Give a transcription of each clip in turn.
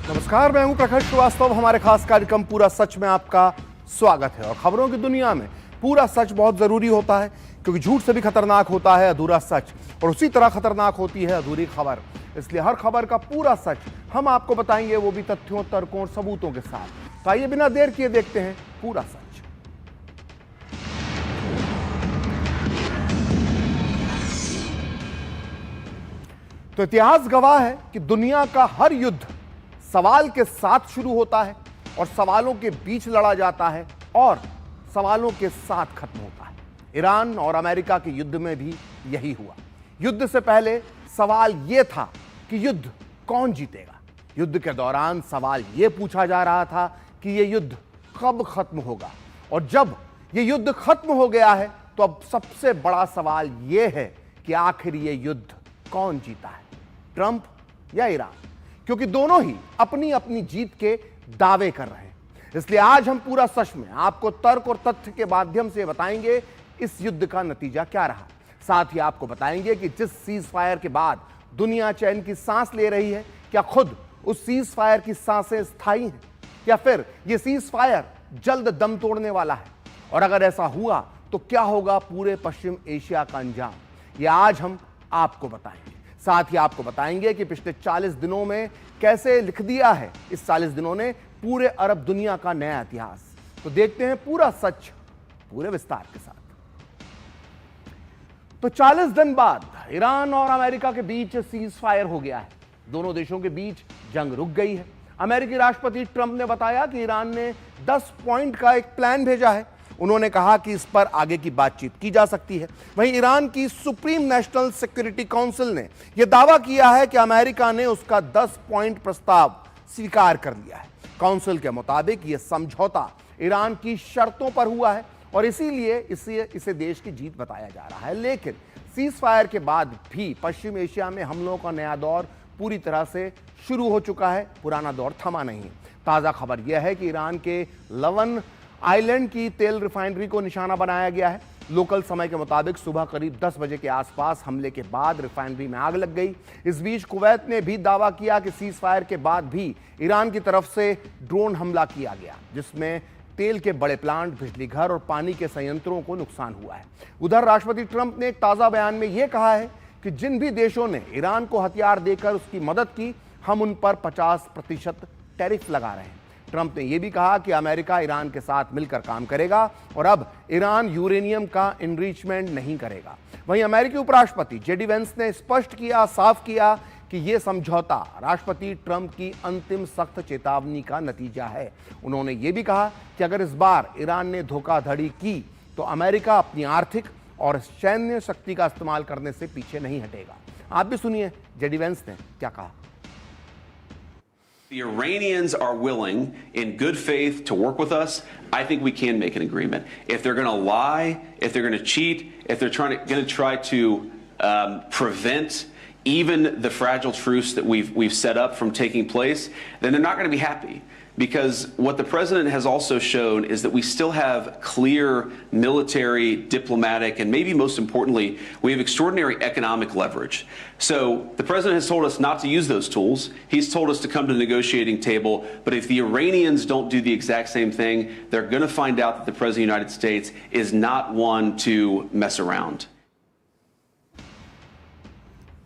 नमस्कार, मैं हूं प्रखर श्रीवास्तव। हमारे खास कार्यक्रम पूरा सच में आपका स्वागत है। और खबरों की दुनिया में पूरा सच बहुत जरूरी होता है, क्योंकि झूठ से भी खतरनाक होता है अधूरा सच, और उसी तरह खतरनाक होती है अधूरी खबर। इसलिए हर खबर का पूरा सच हम आपको बताएंगे, वो भी तथ्यों, तर्कों और सबूतों के साथ। तो आइए बिना देर किए देखते हैं पूरा सच। तो इतिहास गवाह है कि दुनिया का हर युद्ध सवाल के साथ शुरू होता है और सवालों के बीच लड़ा जाता है और सवालों के साथ खत्म होता है। ईरान और अमेरिका के युद्ध में भी यही हुआ। युद्ध से पहले सवाल यह था कि युद्ध कौन जीतेगा। युद्ध के दौरान सवाल यह पूछा जा रहा था कि यह युद्ध कब खत्म होगा, और जब यह युद्ध खत्म हो गया है तो अब सबसे बड़ा सवाल यह है कि आखिर यह युद्ध कौन जीता है, ट्रंप या ईरान, क्योंकि दोनों ही अपनी अपनी जीत के दावे कर रहे हैं। इसलिए आज हम पूरा सच में आपको तर्क और तथ्य के माध्यम से बताएंगे इस युद्ध का नतीजा क्या रहा। साथ ही आपको बताएंगे कि जिस सीज फायर के बाद दुनिया चैन की सांस ले रही है, क्या खुद उस सीज फायर की सांसें स्थायी हैं, या फिर यह सीज फायर जल्द दम तोड़ने वाला है, और अगर ऐसा हुआ तो क्या होगा पूरे पश्चिम एशिया का अंजाम, यह आज हम आपको बताएंगे। साथ ही आपको बताएंगे कि पिछले 40 दिनों में कैसे लिख दिया है इस 40 दिनों ने पूरे अरब दुनिया का नया इतिहास। तो देखते हैं पूरा सच पूरे विस्तार के साथ। तो 40 दिन बाद ईरान और अमेरिका के बीच सीज फायर हो गया है। दोनों देशों के बीच जंग रुक गई है। अमेरिकी राष्ट्रपति ट्रंप ने बताया कि ईरान ने 10 पॉइंट का एक प्लान भेजा है। उन्होंने कहा कि इस पर आगे की बातचीत की जा सकती है। वहीं ईरान की सुप्रीम नेशनल सिक्योरिटी काउंसिल ने यह दावा किया है कि अमेरिका ने उसका 10 पॉइंट प्रस्ताव स्वीकार कर लिया है। काउंसिल के मुताबिक यह समझौता ईरान की शर्तों पर हुआ है और इसीलिए इसे देश की जीत बताया जा रहा है। लेकिन सीज फायर के बाद भी पश्चिम एशिया में हमलों का नया दौर पूरी तरह से शुरू हो चुका है। पुराना दौर थमा नहीं है। ताजा खबर यह है कि ईरान के लवन आइलैंड की तेल रिफाइनरी को निशाना बनाया गया है। लोकल समय के मुताबिक सुबह करीब 10 बजे के आसपास हमले के बाद रिफाइनरी में आग लग गई। इस बीच कुवैत ने भी दावा किया कि सीज फायर के बाद भी ईरान की तरफ से ड्रोन हमला किया गया, जिसमें तेल के बड़े प्लांट, बिजली घर और पानी के संयंत्रों को नुकसान हुआ है। उधर राष्ट्रपति ट्रंप ने एक ताजा बयान में यह कहा है कि जिन भी देशों ने ईरान को हथियार देकर उसकी मदद की, हम उन पर 50% टैरिफ लगा रहे हैं। ट्रंप ने यह भी कहा कि अमेरिका ईरान के साथ मिलकर काम करेगा और अब ईरान यूरेनियम का इनरिचमेंट नहीं करेगा। वहीं अमेरिकी उपराष्ट्रपति जेडी वेंस ने साफ किया कि यह समझौता राष्ट्रपति ट्रंप की अंतिम सख्त चेतावनी का नतीजा है। उन्होंने यह भी कहा कि अगर इस बार ईरान ने धोखाधड़ी की तो अमेरिका अपनी आर्थिक और सैन्य शक्ति का इस्तेमाल करने से पीछे नहीं हटेगा। आप भी सुनिए जेडी वेंस ने क्या कहा। The Iranians are willing, in good faith, to work with us. I think we can make an agreement. If they're going to lie, if they're going to cheat, if they're going to try to prevent even the fragile truce that we've set up from taking place, then they're not going to be happy. Because what the president has also shown is that we still have clear military, diplomatic, and maybe most importantly, we have extraordinary economic leverage. So the president has told us not to use those tools. He's told us to come to the negotiating table. But if the Iranians don't do the exact same thing, they're going to find out that the president of the United States is not one to mess around.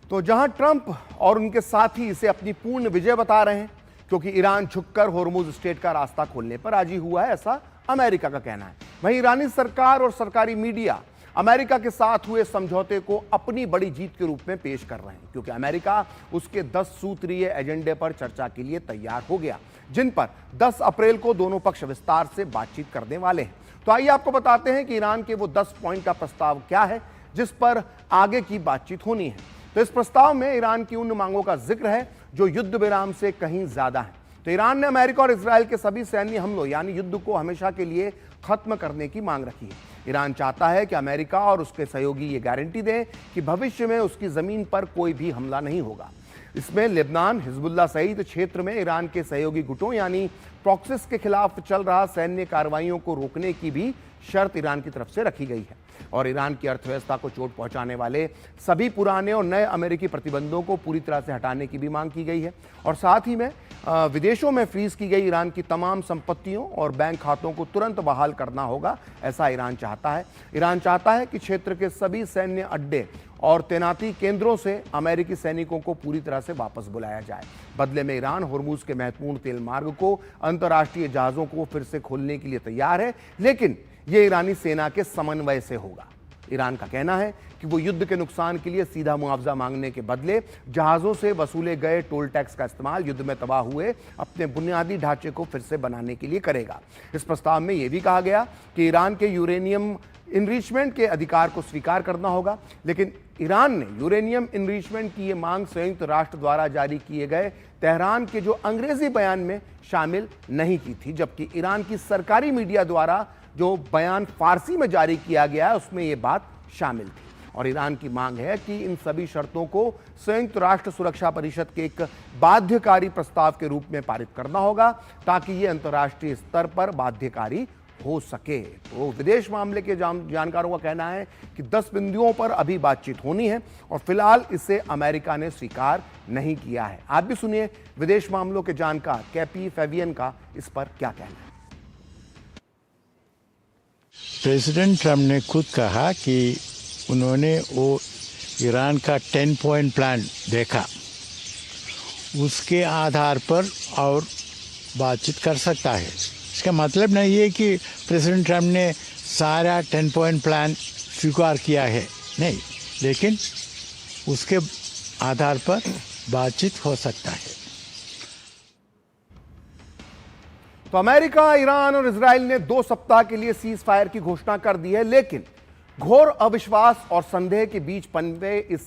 तो जहां Trump और उनके साथी इसे अपनी पूर्ण विजय बता रहे हैं, क्योंकि ईरान झुककर होर्मुज स्ट्रेट का रास्ता खोलने पर राजी हुआ है, ऐसा अमेरिका का कहना है। वहीं ईरानी सरकार और सरकारी मीडिया अमेरिका के साथ हुए समझौते को अपनी बड़ी जीत के रूप में पेश कर रहे हैं, क्योंकि अमेरिका उसके 10 सूत्रीय एजेंडे पर चर्चा के लिए तैयार हो गया, जिन पर 10 अप्रैल को दोनों पक्ष विस्तार से बातचीत करने वाले हैं। तो आइए आपको बताते हैं कि ईरान के वो 10 पॉइंट का प्रस्ताव क्या है जिस पर आगे की बातचीत होनी है। तो इस प्रस्ताव में ईरान की उन मांगों का जिक्र है जो युद्ध विराम से कहीं ज्यादा है। तो ईरान ने अमेरिका और इजराइल के सभी सैन्य हमलों यानी युद्ध को हमेशा के लिए खत्म करने की मांग रखी है। ईरान चाहता है कि अमेरिका और उसके सहयोगी ये गारंटी दें कि भविष्य में उसकी जमीन पर कोई भी हमला नहीं होगा। इसमें लेबनान, हिजबुल्लाह सहित क्षेत्र में ईरान के सहयोगी गुटों यानी प्रॉक्सिस के खिलाफ चल रहा सैन्य कार्रवाइयों को रोकने की भी शर्त ईरान की तरफ से रखी गई है और ईरान की अर्थव्यवस्था को चोट पहुंचाने वाले सभी पुराने और नए अमेरिकी प्रतिबंधों को पूरी तरह से हटाने की भी मांग की गई है और साथ ही में विदेशों में फ्रीज की गई ईरान की तमाम संपत्तियों और बैंक खातों को तुरंत बहाल करना होगा, ऐसा ईरान चाहता है। ईरान चाहता है कि क्षेत्र के सभी सैन्य अड्डे और तैनाती केंद्रों से अमेरिकी सैनिकों को पूरी तरह से वापस बुलाया जाए। बदले में ईरान होर्मुज के महत्वपूर्ण तेल मार्ग को अंतर्राष्ट्रीय जहाजों को फिर से खोलने के लिए तैयार है, लेकिन यह ईरानी सेना के समन्वय से होगा। ईरान का कहना है कि वो युद्ध के नुकसान के लिए सीधा मुआवजा मांगने के बदले जहाजों से वसूले गए टोल टैक्स का इस्तेमाल युद्ध में तबाह हुए अपने बुनियादी ढांचे को फिर से बनाने के लिए करेगा। इस प्रस्ताव में यह भी कहा गया कि ईरान के यूरेनियम इनरिचमेंट के अधिकार को स्वीकार करना होगा, लेकिन ईरान ने यूरेनियम इनरिचमेंट की यह मांग संयुक्त राष्ट्र द्वारा जारी किए गए तेहरान के जो अंग्रेजी बयान में शामिल नहीं की थी, जबकि ईरान की सरकारी मीडिया द्वारा जो बयान फारसी में जारी किया गया है उसमें यह बात शामिल थी। और ईरान की मांग है कि इन सभी शर्तों को संयुक्त राष्ट्र सुरक्षा परिषद के एक बाध्यकारी प्रस्ताव के रूप में पारित करना होगा ताकि ये अंतर्राष्ट्रीय स्तर पर बाध्यकारी हो सके। तो विदेश मामले के जानकारों का कहना है कि 10 बिंदुओं पर अभी बातचीत होनी है और फिलहाल इसे अमेरिका ने स्वीकार नहीं किया है। आप भी सुनिए विदेश मामलों के जानकार कैपी फेवियन का इस पर क्या कहना है। प्रेसिडेंट ट्रम्प ने खुद कहा कि उन्होंने वो ईरान का 10 पॉइंट प्लान देखा, उसके आधार पर और बातचीत कर सकता है। इसका मतलब नहीं है कि प्रेसिडेंट ट्रम्प ने सारा 10 पॉइंट प्लान स्वीकार किया है, नहीं, लेकिन उसके आधार पर बातचीत हो सकता है। तो अमेरिका, ईरान और इजराइल ने 2 सप्ताह के लिए सीज फायर की घोषणा कर दी है, लेकिन घोर अविश्वास और संदेह के बीच पनपे इस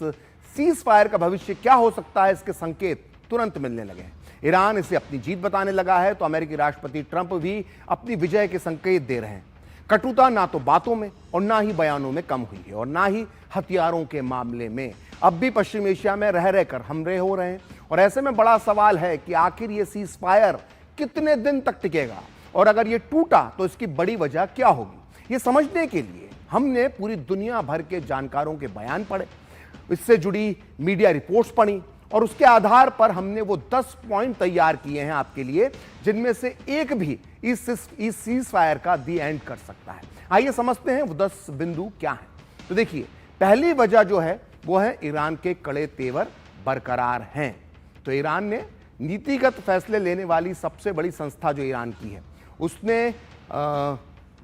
सीज फायर का भविष्य क्या हो सकता है, इसके संकेत तुरंत मिलने लगे हैं। ईरान इसे अपनी जीत बताने लगा है तो अमेरिकी राष्ट्रपति ट्रंप भी अपनी विजय के संकेत दे रहे हैं। कटुता ना तो बातों में और ना ही बयानों में कम हुई है और ना ही हथियारों के मामले में। अब भी पश्चिम एशिया में रह रहकर हमले हो रहे हैं और ऐसे में बड़ा सवाल है कि आखिर ये सीज फायर कितने दिन तक टिकेगा और अगर ये टूटा तो इसकी बड़ी वजह क्या होगी। ये समझने के लिए हमने पूरी दुनिया भर के जानकारों के बयान पढ़े, इससे जुड़ी मीडिया रिपोर्ट्स पढ़ी और उसके आधार पर हमने वो 10 पॉइंट तैयार किए हैं आपके लिए, जिनमें से एक भी इस सीज फायर का दी एंड कर सकता है। आइए समझते हैं वो 10 बिंदु क्या हैं। तो देखिए, पहली वजह जो है वो है ईरान के कड़े तेवर बरकरार हैं। तो ईरान ने नीतिगत फैसले लेने वाली सबसे बड़ी संस्था जो ईरान की है, उसने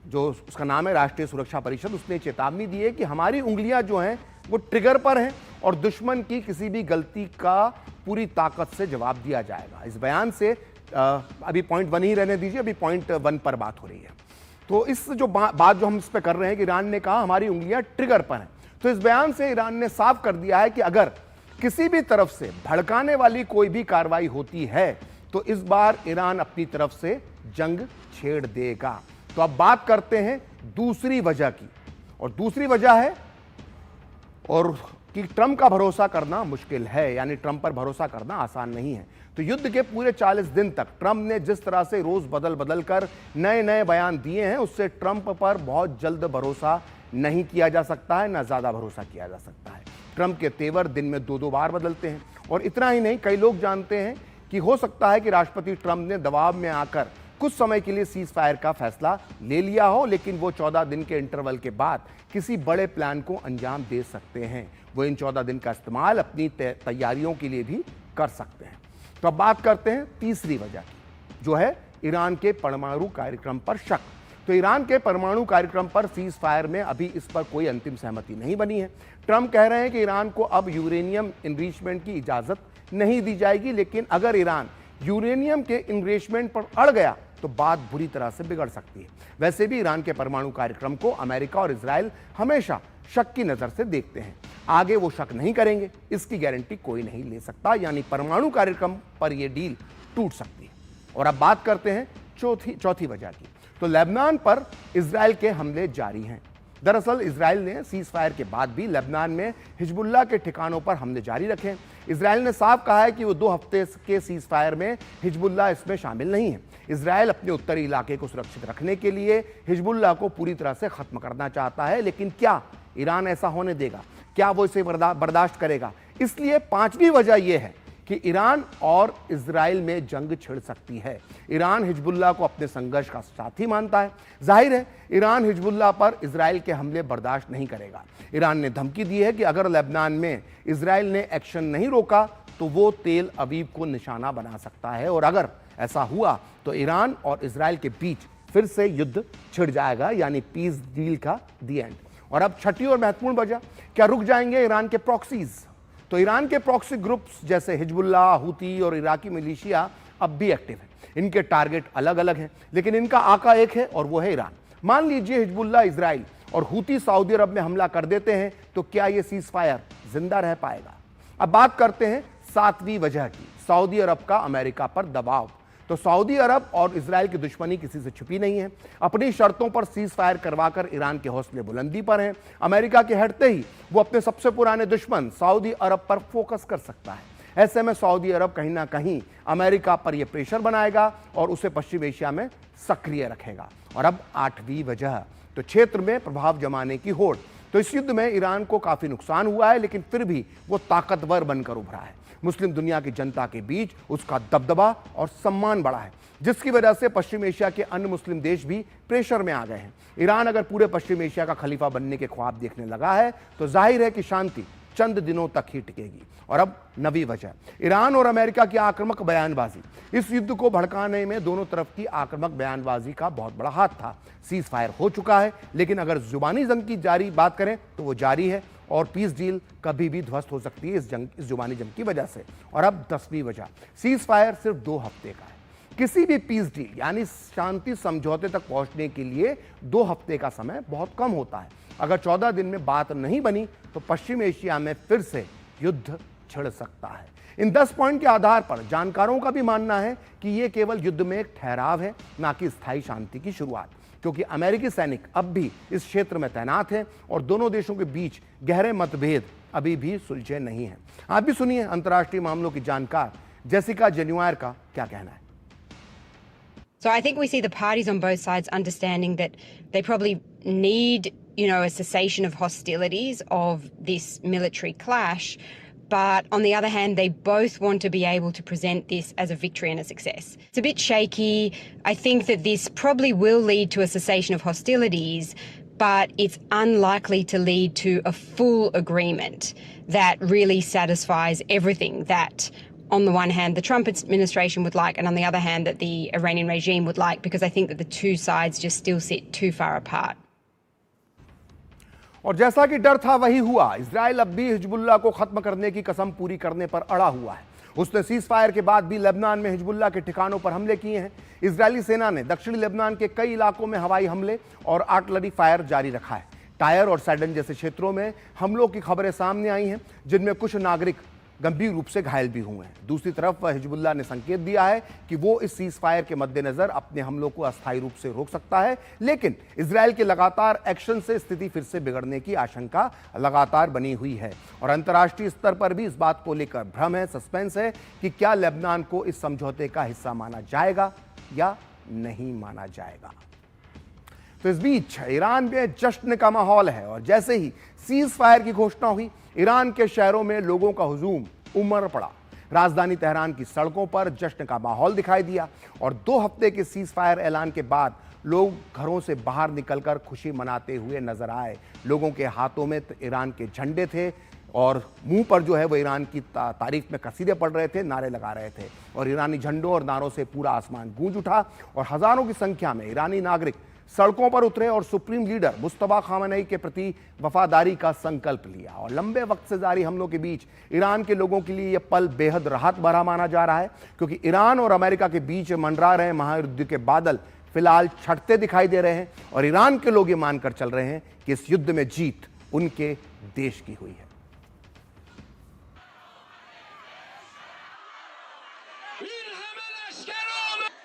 जो उसका नाम है राष्ट्रीय सुरक्षा परिषद, उसने चेतावनी दी है कि हमारी उंगलियां जो हैं वो ट्रिगर पर हैं और दुश्मन की किसी भी गलती का पूरी ताकत से जवाब दिया जाएगा। इस बयान से अभी पॉइंट 1 ही रहने दीजिए, अभी पॉइंट 1 पर बात हो रही है। तो इस जो बात जो हम इस पर कर रहे हैं कि ईरान ने कहा हमारी उंगलियां ट्रिगर पर हैं, तो इस बयान से ईरान ने साफ कर दिया है कि अगर किसी भी तरफ से भड़काने वाली कोई भी कार्रवाई होती है तो इस बार ईरान अपनी तरफ से जंग छेड़ देगा। तो अब बात करते हैं दूसरी वजह की, और दूसरी वजह है और कि ट्रंप का भरोसा करना मुश्किल है, यानी ट्रंप पर भरोसा करना आसान नहीं है। तो युद्ध के पूरे 40 दिन तक ट्रंप ने जिस तरह से रोज बदल कर नए नए बयान दिए हैं, उससे ट्रंप पर बहुत जल्द भरोसा नहीं किया जा सकता है, ना ज्यादा भरोसा किया जा सकता है। ट्रंप के तेवर दिन में 2-2 बार बदलते हैं और इतना ही नहीं, कई लोग जानते हैं कि हो सकता है कि राष्ट्रपति ट्रंप ने दबाव में आकर कुछ समय के लिए सीज फायर का फैसला ले लिया हो, लेकिन वो 14 दिन के इंटरवल के बाद किसी बड़े प्लान को अंजाम दे सकते हैं। वो इन 14 दिन का इस्तेमाल अपनी तैयारियों के लिए भी कर सकते हैं। तो अब बात करते हैं तीसरी वजह की, जो है ईरान के परमाणु कार्यक्रम पर शक। तो ईरान के परमाणु कार्यक्रम पर सीज फायर में अभी इस पर कोई अंतिम सहमति नहीं बनी है। ट्रंप कह रहे हैं कि ईरान को अब यूरेनियम इनरिचमेंट की इजाजत नहीं दी जाएगी, लेकिन अगर ईरान यूरेनियम के इनरिचमेंट पर अड़ गया तो बात बुरी तरह से बिगड़ सकती है। वैसे भी ईरान के परमाणु कार्यक्रम को अमेरिका और इजराइल हमेशा शक की नजर से देखते हैं। आगे वो शक नहीं करेंगे, इसकी गारंटी कोई नहीं ले सकता, यानी परमाणु कार्यक्रम पर यह डील टूट सकती है। और अब बात करते हैं चौथी वजह की। तो लेबनान पर इजराइल के हमले जारी हैं। दरअसल इजराइल ने सीज फायर के बाद भी लेबनान में हिजबुल्लाह के ठिकानों पर हमले जारी रखे। इजराइल ने साफ कहा है कि वो 2 हफ्ते के सीज फायर में हिजबुल्लाह इसमें शामिल नहीं है। इजराइल अपने उत्तरी इलाके को सुरक्षित रखने के लिए हिजबुल्लाह को पूरी तरह से खत्म करना चाहता है, लेकिन क्या ईरान ऐसा होने देगा? क्या वो इसे बर्दाश्त करेगा? इसलिए 5वीं वजह यह है कि ईरान और इजराइल में जंग छिड़ सकती है। ईरान हिजबुल्लाह को अपने संघर्ष का साथी मानता है। जाहिर है ईरान हिजबुल्लाह पर इजराइल के हमले बर्दाश्त नहीं करेगा। ईरान ने धमकी दी है कि अगर लेबनान में इजराइल ने एक्शन नहीं रोका तो वो तेल अवीव को निशाना बना सकता है, और अगर ऐसा हुआ तो ईरान और इजराइल के बीच फिर से युद्ध छिड़ जाएगा, यानी पीस डील का दी एंड। और अब छठी और महत्वपूर्ण वजह, क्या रुक जाएंगे ईरान के प्रॉक्सीज? तो ईरान के प्रॉक्सी ग्रुप्स जैसे हिजबुल्लाह, हूती और इराकी मिलिशिया अब भी एक्टिव हैं। इनके टारगेट अलग अलग हैं, लेकिन इनका आका एक है और वो है ईरान। मान लीजिए हिजबुल्लाह इजराइल और हूती सऊदी अरब में हमला कर देते हैं, तो क्या ये सीज फायर जिंदा रह पाएगा? अब बात करते हैं 7वीं वजह की, सऊदी अरब का अमेरिका पर दबाव। तो सऊदी अरब और इजराइल की दुश्मनी किसी से छुपी नहीं है। अपनी शर्तों पर सीज फायर करवाकर ईरान के हौसले बुलंदी पर हैं। अमेरिका के हटते ही वो अपने सबसे पुराने दुश्मन सऊदी अरब पर फोकस कर सकता है। ऐसे में सऊदी अरब कहीं ना कहीं अमेरिका पर यह प्रेशर बनाएगा और उसे पश्चिम एशिया में सक्रिय रखेगा। और अब 8वीं वजह, तो क्षेत्र में प्रभाव जमाने की होड़। तो इस युद्ध में ईरान को काफी नुकसान हुआ है, लेकिन फिर भी वो ताकतवर बनकर उभरा है। मुस्लिम दुनिया की जनता के बीच उसका दबदबा और सम्मान बढ़ा है, जिसकी वजह से पश्चिम एशिया के अन्य मुस्लिम देश भी प्रेशर में आ गए हैं। ईरान अगर पूरे पश्चिम एशिया का खलीफा बनने के ख्वाब देखने लगा है, तो जाहिर है कि शांति चंद दिनों तक ही टिकेगी। और अब 9वीं वजह, ईरान और अमेरिका की आक्रामक बयानबाजी। इस युद्ध को भड़काने में दोनों तरफ की आक्रामक बयानबाजी का बहुत बड़ा हाथ था। सीज फायर हो चुका है, लेकिन अगर जुबानी जंग की जारी बात करें तो वो जारी है, और पीस डील कभी भी ध्वस्त हो सकती है इस जुबानी जंग की वजह से। और अब 10वीं वजह, सीज फायर सिर्फ 2 हफ्ते का है। किसी भी पीस डील यानी शांति समझौते तक पहुंचने के लिए 2 हफ्ते का समय बहुत कम होता है। अगर 14 दिन में बात नहीं बनी तो पश्चिम एशिया में फिर से युद्ध छिड़ सकता है। इन 10 पॉइंट के आधार पर जानकारों का भी मानना है कि यह केवल युद्ध में एक ठहराव है, ना कि स्थायी शांति की शुरुआत, क्योंकि अमेरिकी सैनिक अब भी इस क्षेत्र में तैनात हैं और दोनों देशों के बीच गहरे मतभेद अभी भी सुलझे नहीं हैं। आप भी सुनिए अंतर्राष्ट्रीय मामलों की जानकार जेसिका जेनुआयर का क्या कहना है। So I think we see the parties on both sides understanding that they probably need, a cessation of hostilities of this military clash. But on the other hand, they both want to be able to present this as a victory and a success. It's a bit shaky. I think that this probably will lead to a cessation of hostilities, but it's unlikely to lead to a full agreement that really satisfies everything that, on the one hand, the Trump administration would like, and on the other hand, that the Iranian regime would like, because I think that the two sides just still sit too far apart. और जैसा कि डर था वही हुआ। Israel अब भी Hezbollah को खत्म करने की कसम पूरी करने पर अड़ा हुआ है। उसने सीज फायर के बाद भी लेबनान में हिजबुल्लाह के ठिकानों पर हमले किए हैं। इजरायली सेना ने दक्षिणी लेबनान के कई इलाकों में हवाई हमले और आर्टिलरी फायर जारी रखा है। टायर और सैडन जैसे क्षेत्रों में हमलों की खबरें सामने आई हैं, जिनमें कुछ नागरिक गंभीर रूप से घायल भी हुए हैं। दूसरी तरफ हिजबुल्लाह ने संकेत दिया है कि वो इस सीज फायर के मद्देनजर अपने हमलों को अस्थायी रूप से रोक सकता है, लेकिन इजराइल के लगातार एक्शन से स्थिति फिर से बिगड़ने की आशंका लगातार बनी हुई है। और अंतर्राष्ट्रीय स्तर पर भी इस बात को लेकर भ्रम है, सस्पेंस है कि क्या लेबनान को इस समझौते का हिस्सा माना जाएगा या नहीं माना जाएगा। तो इस बीच ईरान में जश्न का माहौल है और जैसे ही सीज फायर की घोषणा हुई, ईरान के शहरों में लोगों का हुजूम उमड़ पड़ा। राजधानी तेहरान की सड़कों पर जश्न का माहौल दिखाई दिया और 2 हफ्ते के सीज फायर ऐलान के बाद लोग घरों से बाहर निकलकर खुशी मनाते हुए नजर आए। लोगों के हाथों में ईरान के झंडे थे और मुंह पर जो है वो ईरान की तारीफ में कसीदे पढ़ रहे थे, नारे लगा रहे थे और ईरानी झंडों और नारों से पूरा आसमान गूंज उठा और हजारों की संख्या में ईरानी नागरिक सड़कों पर उतरे और सुप्रीम लीडर मुस्तफा खामेनी के प्रति वफादारी का संकल्प लिया। और लंबे वक्त से जारी हमलों के बीच ईरान के लोगों के लिए यह पल बेहद राहत भरा माना जा रहा है, क्योंकि ईरान और अमेरिका के बीच मंडरा रहे महायुद्ध के बादल फिलहाल छटते दिखाई दे रहे हैं और ईरान के लोग ये मानकर चल रहे हैं कि इस युद्ध में जीत उनके देश की हुई है।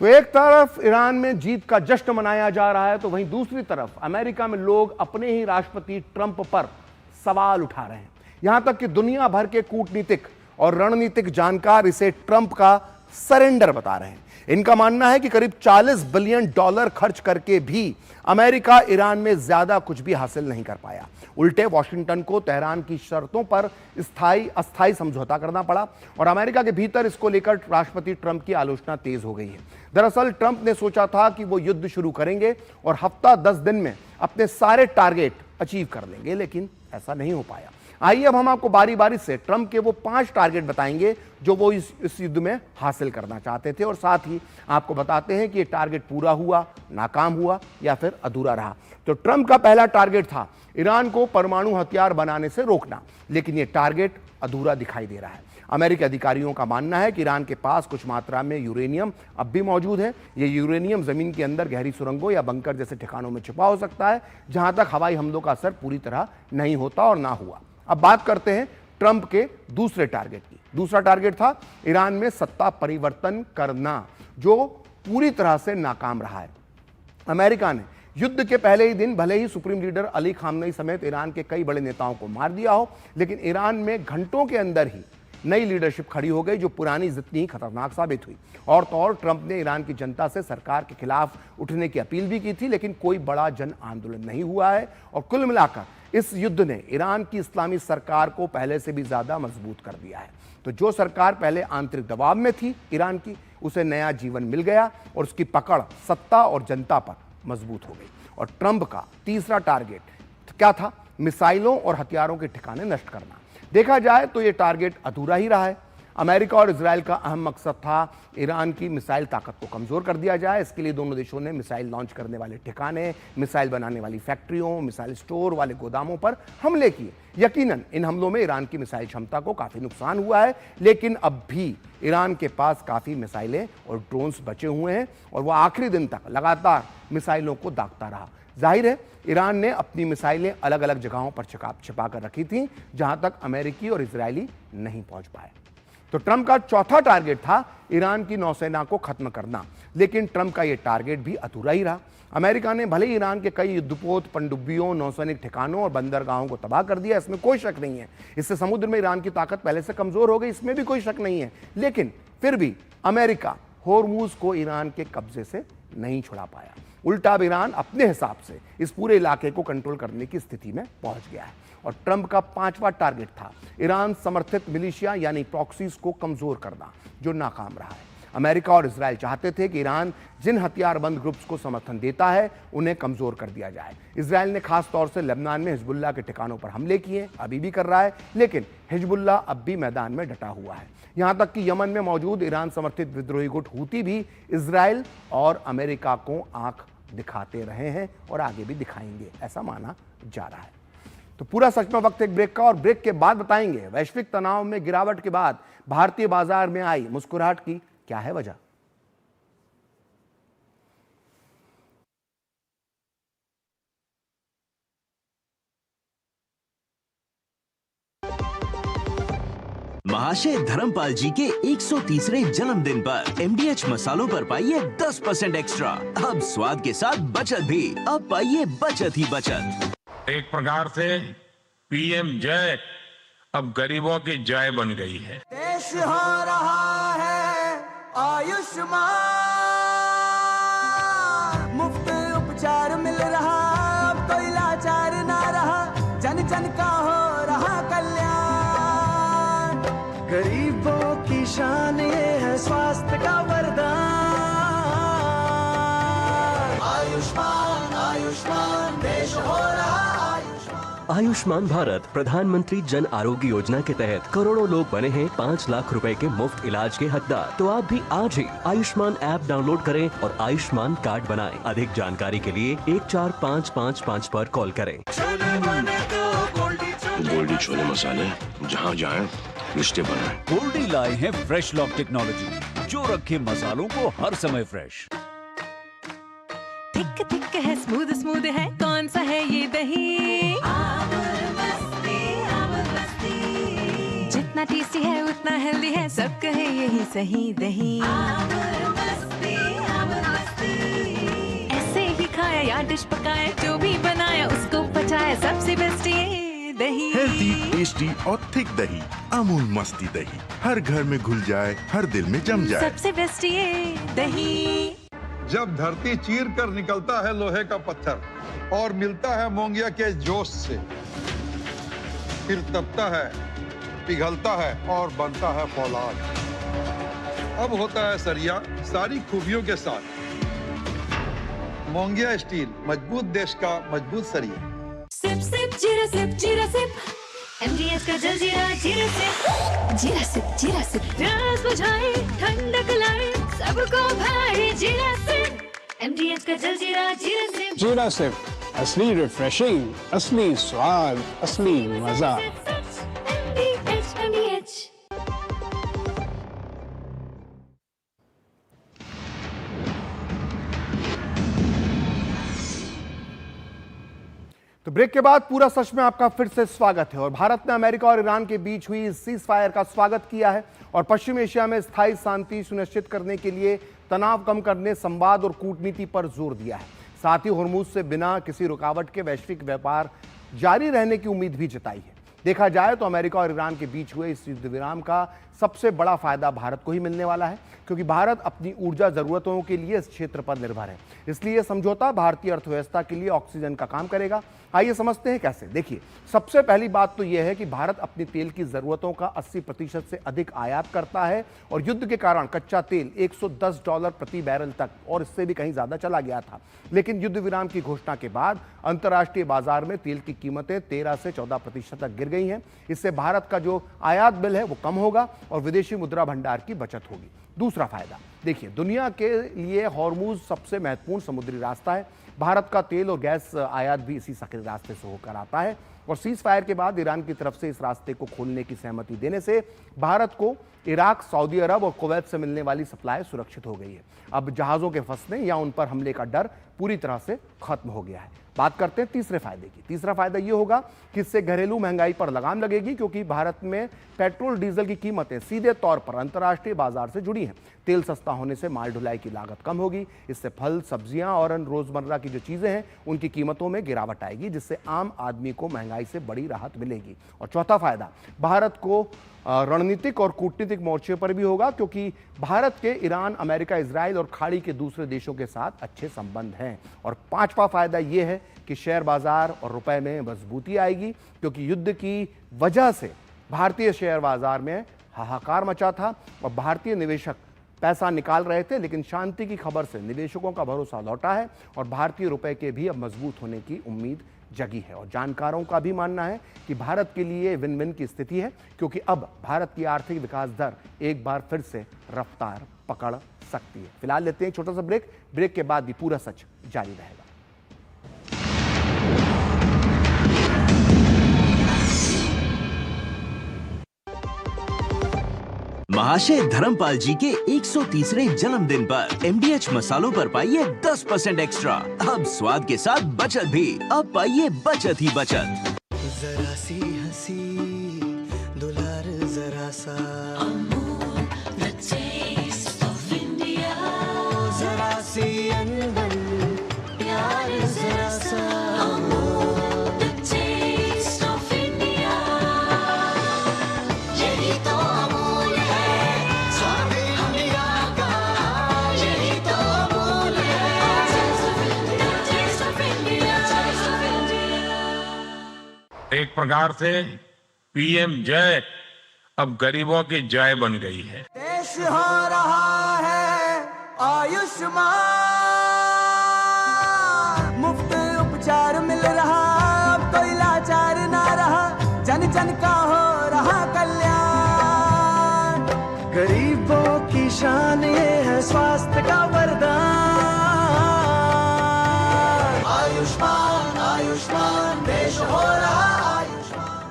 तो एक तरफ ईरान में जीत का जश्न मनाया जा रहा है तो वहीं दूसरी तरफ अमेरिका में लोग अपने ही राष्ट्रपति ट्रंप पर सवाल उठा रहे हैं। यहां तक कि दुनिया भर के कूटनीतिक और रणनीतिक जानकार इसे ट्रंप का सरेंडर बता रहे हैं। इनका मानना है कि करीब $40 बिलियन खर्च करके भी अमेरिका ईरान में ज्यादा कुछ भी हासिल नहीं कर पाया। उल्टे वॉशिंगटन को तेहरान की शर्तों पर अस्थायी समझौता करना पड़ा और अमेरिका के भीतर इसको लेकर राष्ट्रपति ट्रंप की आलोचना तेज हो गई है। दरअसल ट्रंप ने सोचा था कि वो युद्ध शुरू करेंगे और हफ्ता 10 दिन में अपने सारे टारगेट अचीव कर लेंगे, लेकिन ऐसा नहीं हो पाया। आइए अब हम आपको बारी बारी से ट्रंप के वो 5 टारगेट बताएंगे जो वो इस युद्ध में हासिल करना चाहते थे और साथ ही आपको बताते हैं कि ये टारगेट पूरा हुआ, नाकाम हुआ या फिर अधूरा रहा। तो ट्रंप का पहला टारगेट था ईरान को परमाणु हथियार बनाने से रोकना, लेकिन ये टारगेट अधूरा दिखाई दे रहा है। अमेरिकी अधिकारियों का मानना है कि ईरान के पास कुछ मात्रा में यूरेनियम अब भी मौजूद है। ये यूरेनियम जमीन के अंदर गहरी सुरंगों या बंकर जैसे ठिकानों में छुपा हो सकता है, जहां तक हवाई हमलों का असर पूरी तरह नहीं होता और ना हुआ। अब बात करते हैं ट्रंप के दूसरे टारगेट की। दूसरा टारगेट था ईरान में सत्ता परिवर्तन करना, जो पूरी तरह से नाकाम रहा है। अमेरिका ने युद्ध के पहले ही दिन भले ही सुप्रीम लीडर अली खामनेई समेत ईरान के कई बड़े नेताओं को मार दिया हो, लेकिन ईरान में घंटों के अंदर ही नई लीडरशिप खड़ी हो गई जो पुरानी जितनी ही खतरनाक साबित हुई। और तो और ट्रंप ने ईरान की जनता से सरकार के खिलाफ उठने की अपील भी की थी, लेकिन कोई बड़ा जन आंदोलन नहीं हुआ है और कुल मिलाकर इस युद्ध ने ईरान की इस्लामी सरकार को पहले से भी ज्यादा मजबूत कर दिया है। तो जो सरकार पहले आंतरिक दबाव में थी ईरान की, उसे नया जीवन मिल गया और उसकी पकड़ सत्ता और जनता पर मजबूत हो गई। और ट्रंप का तीसरा टारगेट क्या था? मिसाइलों और हथियारों के ठिकाने नष्ट करना। देखा जाए तो यह टारगेट अधूरा ही रहा है। अमेरिका और इजराइल का अहम मकसद था ईरान की मिसाइल ताकत को कमजोर कर दिया जाए। इसके लिए दोनों देशों ने मिसाइल लॉन्च करने वाले ठिकाने, मिसाइल बनाने वाली फैक्ट्रियों, मिसाइल स्टोर वाले गोदामों पर हमले किए। यकीनन इन हमलों में ईरान की मिसाइल क्षमता को काफी नुकसान हुआ है, लेकिन अब भी ईरान के पास काफी मिसाइलें और ड्रोन्स बचे हुए हैं और वह आखिरी दिन तक लगातार मिसाइलों को दागता रहा। जाहिर है ईरान ने अपनी मिसाइलें अलग अलग जगहों पर छिपा कर रखी थी, जहां तक अमेरिकी और इजरायली नहीं पहुंच पाए। तो ट्रंप का चौथा टारगेट था ईरान की नौसेना को खत्म करना, लेकिन ट्रंप का यह टारगेट भी अधूरा ही रहा। अमेरिका ने भले ही ईरान के कई युद्धपोत, पनडुब्बियों, नौसैनिक ठिकानों और बंदरगाहों को तबाह कर दिया, इसमें कोई शक नहीं है। इससे समुद्र में ईरान की ताकत पहले से कमजोर हो गई, इसमें भी कोई शक नहीं है। लेकिन फिर भी अमेरिका होर्मुज को ईरान के कब्जे से नहीं छुड़ा पाया। उल्टा अब ईरान अपने हिसाब से इस पूरे इलाके को कंट्रोल करने की स्थिति में पहुंच गया है। और ट्रंप का पांचवा टारगेट था ईरान समर्थित मिलिशिया यानी प्रॉक्सीज को कमजोर करना, जो नाकाम रहा है। अमेरिका और इजराइल चाहते थे कि ईरान जिन हथियारबंद ग्रुप्स को समर्थन देता है उन्हें कमजोर कर दिया जाए। इजराइल ने खास तौर से लेबनान में हिजबुल्लाह के ठिकानों पर हमले किए, अभी भी कर रहा है, लेकिन हिजबुल्लाह अब भी मैदान में डटा हुआ है। यहां तक कि यमन में मौजूद ईरान समर्थित विद्रोही गुट हूती भी इजराइल और अमेरिका को आंख दिखाते रहे हैं और आगे भी दिखाएंगे, ऐसा माना जा रहा है। तो पूरा सच में वक्त एक ब्रेक का, और ब्रेक के बाद बताएंगे वैश्विक तनाव में गिरावट के बाद भारतीय बाजार में आई मुस्कुराहट की क्या है वजह। महाशय धर्मपाल जी के 130वें जन्मदिन पर MDH मसालों पर पाइए 10% एक्स्ट्रा। अब स्वाद के साथ बचत भी। अब पाइए बचत ही बचत। एक प्रकार से PM जय अब गरीबों की जय बन गई है। देश हो रहा है आयुष्मान, मुफ्त उपचार मिल रहा, अब कोई लाचार ना रहा, जन जन का हो रहा कल्याण। गरीबों की शान ये है स्वास्थ्य का वरदान। आयुष्मान आयुष्मान देश हो रहा आयुष्मान। आयुष्मान भारत प्रधानमंत्री जन आरोग्य योजना के तहत करोड़ों लोग बने हैं 5 लाख रुपए के मुफ्त इलाज के हकदार। तो आप भी आज ही आयुष्मान ऐप डाउनलोड करें और आयुष्मान कार्ड बनाएं। अधिक जानकारी के लिए 14555 पर कॉल करें। गोल्डी छोले मसाले, जहाँ जाएं रिश्ते बनाएं। गोल्डी लाए हैं फ्रेश लॉक टेक्नोलॉजी, जो रखे मसालों को हर समय फ्रेश। थिक थिक है, स्मूथ स्मूथ है, कौन सा है ये दही? आमूल मस्ती। जितना टेस्टी है उतना हेल्दी है, सब कहे यही सही दही। आमूल मस्ती। ऐसे ही खाया या डिश पकाया, जो भी बनाया उसको पचाया, सबसे बेस्ट ये दही। हेल्दी, टेस्टी और थिक दही, अमूल मस्ती दही, हर घर में घुल जाए, हर दिल में जम जाए, सबसे बेस्ट ये दही। जब धरती चीर कर निकलता है लोहे का पत्थर और मिलता है मोंगिया के जोश से, फिर तपता है, पिघलता है और बनता है फौलाद। अब होता है सरिया सारी खूबियों के साथ। मोंगिया स्टील, मजबूत देश का मजबूत सरिया। सिप सिप जीरा सिप, जीरा सिप, MDH का जलजीरा जीरा सिप। जीरा सिप, जीरा सिप, प्यास बुझाए, ठंडक लाए, सबको भाई जीरा सिप। MDH का जलजीरा जीरा सिप। जीरा सिप, असली रिफ्रेशिंग, असली स्वाद, असली मजा। MDH। तो ब्रेक के बाद पूरा सच में आपका फिर से स्वागत है। और भारत ने अमेरिका और ईरान के बीच हुई सीज फायर का स्वागत किया है और पश्चिम एशिया में स्थायी शांति सुनिश्चित करने के लिए तनाव कम करने, संवाद और कूटनीति पर जोर दिया है। साथ ही होर्मुज से बिना किसी रुकावट के वैश्विक व्यापार जारी रहने की उम्मीद भी जताई है। देखा जाए तो अमेरिका और ईरान के बीच हुए इस युद्ध विराम का सबसे बड़ा फायदा भारत को ही मिलने वाला है, क्योंकि भारत अपनी ऊर्जा जरूरतों के लिए इस क्षेत्र पर निर्भर है। इसलिए यह समझौता भारतीय अर्थव्यवस्था के लिए ऑक्सीजन का काम करेगा। आइए समझते हैं कैसे। देखिए, सबसे पहली बात तो यह है कि भारत अपनी तेल की जरूरतों का 80% से अधिक आयात करता है और युद्ध के कारण कच्चा तेल $110 प्रति बैरल तक और इससे भी कहीं ज्यादा चला गया था। लेकिन युद्ध विराम की घोषणा के बाद अंतर्राष्ट्रीय बाजार में तेल की कीमतें 13 से 14% तक गिर गई हैं। इससे भारत का जो आयात बिल है वो कम होगा और विदेशी मुद्रा भंडार की बचत होगी। दूसरा फायदा देखिए, दुनिया के लिए हॉर्मुज सबसे महत्वपूर्ण समुद्री रास्ता है। भारत का तेल और गैस आयात भी इसी सक्रिय रास्ते से होकर आता है और सीज फायर के बाद ईरान की तरफ से इस रास्ते को खोलने की सहमति देने से भारत को इराक, सऊदी अरब और कुवैत से मिलने वाली सप्लाई सुरक्षित हो गई है। अब जहाजों के फंसने या उन पर हमले का डर पूरी तरह से खत्म हो गया है। बात करते हैं तीसरे फायदे की। तीसरा फायदा यह होगा कि इससे घरेलू महंगाई पर लगाम लगेगी, क्योंकि भारत में पेट्रोल डीजल की कीमतें सीधे तौर पर अंतर्राष्ट्रीय बाजार से जुड़ी हैं। तेल सस्ता होने से माल ढुलाई की लागत कम होगी। इससे फल, सब्जियां और अन्य रोजमर्रा की जो चीजें हैं उनकी कीमतों में गिरावट आएगी, जिससे आम आदमी को महंगाई से बड़ी राहत मिलेगी। और चौथा फायदा भारत को रणनीतिक और कूटनीतिक मोर्चे पर भी होगा, क्योंकि भारत के ईरान, अमेरिका, इजराइल और खाड़ी के दूसरे देशों के साथ अच्छे संबंध हैं। और पांचवा फायदा यह है कि शेयर बाजार और रुपए में मजबूती आएगी, क्योंकि युद्ध की वजह से भारतीय शेयर बाजार में हाहाकार मचा था और भारतीय निवेशक पैसा निकाल रहे थे। लेकिन शांति की खबर से निवेशकों का भरोसा लौटा है और भारतीय रुपए के भी अब मजबूत होने की उम्मीद जगी है। और जानकारों का भी मानना है कि भारत के लिए विन विन की स्थिति है, क्योंकि अब भारत की आर्थिक विकास दर एक बार फिर से रफ्तार पकड़ सकती है। फिलहाल लेते हैं एक छोटा सा ब्रेक के बाद भी पूरा सच जारी रहेगा। महाशय धर्मपाल जी के 130वें जन्मदिन पर MDH मसालों पर पाइए 10% एक्स्ट्रा। अब स्वाद के साथ बचत भी। अब पाइए बचत ही बचत। जरा सी हंसी दुलार जरा सा Amul the taste of India, जरा सी अनबन प्यार जरा सा Amul the taste of India, यही तो अमूल है स्वाद इंडिया का, यही तो अमूल है टेस्ट ऑफ इंडिया। एक प्रकार से PM जय अब गरीबों की जय बन गई है। देश हो रहा है आयुष्मान, मुफ्त उपचार मिल रहा, अब कोई लाचार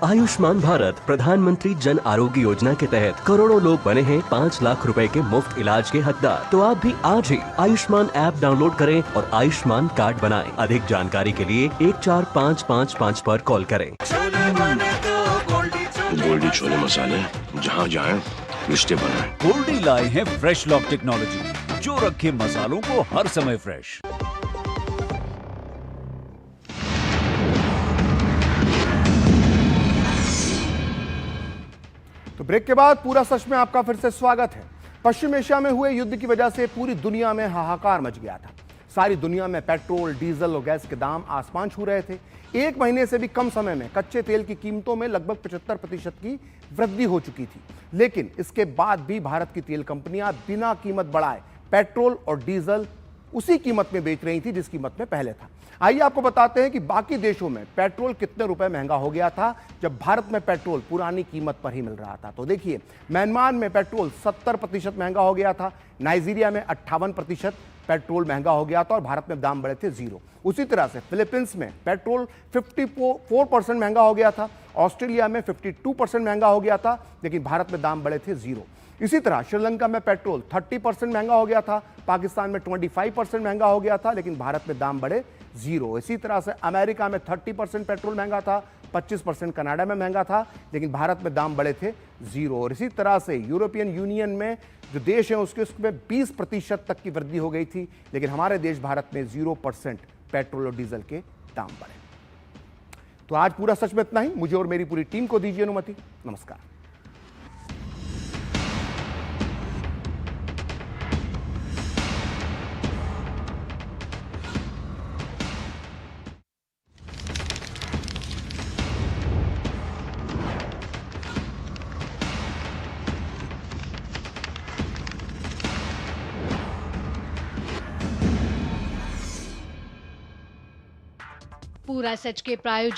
आयुष्मान भारत प्रधानमंत्री जन आरोग्य योजना के तहत करोड़ों लोग बने हैं 5 लाख रुपए के मुफ्त इलाज के हकदार। तो आप भी आज ही आयुष्मान ऐप डाउनलोड करें और आयुष्मान कार्ड बनाएं। अधिक जानकारी के लिए 14555 पर कॉल करें। गोल्डी छोले मसाले, जहाँ जाए रिश्ते बनाए। गोल्डी लाए हैं फ्रेश लॉक टेक्नोलॉजी, जो रखे मसालों को हर समय फ्रेश। तो ब्रेक के बाद पूरा सच में आपका फिर से स्वागत है। पश्चिम एशिया में हुए युद्ध की वजह से पूरी दुनिया में हाहाकार मच गया था। सारी दुनिया में पेट्रोल, डीजल और गैस के दाम आसमान छू रहे थे। एक महीने से भी कम समय में कच्चे तेल की कीमतों में लगभग 75% की वृद्धि हो चुकी थी। लेकिन इसके बाद भी भारत की तेल कंपनियां बिना कीमत बढ़ाए पेट्रोल और डीजल उसी कीमत में बेच रही थी जिस कीमत में पहले था। आइए आपको बताते हैं कि बाकी देशों में पेट्रोल कितने रुपए महंगा हो गया था जब भारत में पेट्रोल पुरानी कीमत पर ही मिल रहा था। तो देखिए, म्यांमार में पेट्रोल 70% महंगा हो गया था, नाइजीरिया में 58% पेट्रोल महंगा हो गया था और भारत में दाम बढ़े थे 0। उसी तरह से फिलीपींस में पेट्रोल 54% महंगा हो गया था, ऑस्ट्रेलिया में 52% महंगा हो गया था, लेकिन भारत में दाम बढ़े थे 0। इसी तरह श्रीलंका में पेट्रोल 30% महंगा हो गया था, पाकिस्तान में 25% महंगा हो गया था, लेकिन भारत में दाम बढ़े 0। इसी तरह से अमेरिका में 30% पेट्रोल महंगा था, 25% कनाडा में महंगा था, लेकिन भारत में दाम बढ़े थे 0। और इसी तरह से यूरोपियन यूनियन में जो देश हैं उसमें 20% तक की वृद्धि हो गई थी, लेकिन हमारे देश भारत में 0% पेट्रोल और डीजल के दाम बढ़े। तो आज पूरा सच में इतना ही। मुझे और मेरी पूरी टीम को दीजिए अनुमति। नमस्कार। पूरा सच के प्रायोजक